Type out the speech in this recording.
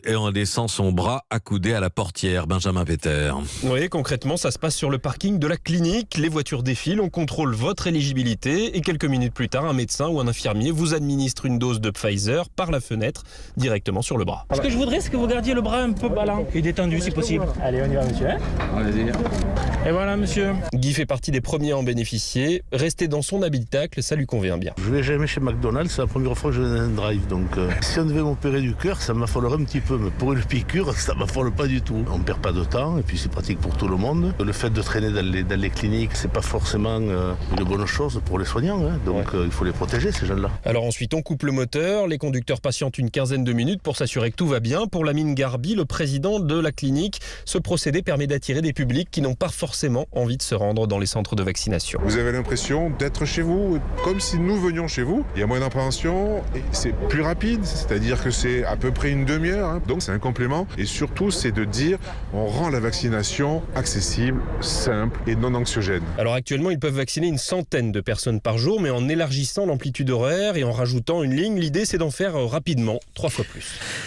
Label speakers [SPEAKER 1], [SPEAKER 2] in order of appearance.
[SPEAKER 1] Et en laissant son bras accoudé à la portière, Benjamin Peter.
[SPEAKER 2] Oui, concrètement, ça se passe sur le parking de la clinique. Les voitures défilent, on contrôle votre éligibilité et quelques minutes plus tard, un médecin ou un infirmier vous administre une dose de Pfizer par la fenêtre, directement sur le bras.
[SPEAKER 3] Ce que je voudrais, c'est que vous gardiez le bras un peu ballant et détendu si possible. Allez, on y va, monsieur.
[SPEAKER 4] Allez-y.
[SPEAKER 3] Et voilà, monsieur.
[SPEAKER 2] Guy fait partie des premiers à en bénéficier. Rester dans son habitacle, ça lui convient bien.
[SPEAKER 5] Je vais jamais chez McDonald's, c'est la première fois que je vais dans un drive. Donc si on devait m'opérer du cœur, ça m'affolerait un petit peu. Mais pour une piqûre, ça m'affole pas du tout. On perd pas de temps et puis c'est pratique pour tout le monde. Le fait de traîner dans les cliniques, c'est pas forcément une bonne chose pour les soignants. Donc il faut les protéger, ces jeunes-là.
[SPEAKER 2] Alors ensuite, on coupe le moteur. Les conducteurs patientent une quinzaine de minutes pour s'assurer que tout va bien. Pour Lamine Garbi, le président de la clinique, ce procédé permet d'attirer des publics qui n'ont pas forcément envie de se rendre dans les centres de vaccination.
[SPEAKER 6] Vous avez l'impression d'être chez vous, comme si nous venions chez vous. Il y a moins d'appréhension et c'est plus rapide, c'est-à-dire que c'est à peu près une demi-heure. Donc c'est un complément et surtout c'est de dire on rend la vaccination accessible, simple et non anxiogène.
[SPEAKER 2] Alors actuellement, ils peuvent vacciner une centaine de personnes par jour, mais en élargissant l'amplitude horaire et en rajoutant une ligne, l'idée c'est d'en faire rapidement 3 fois plus.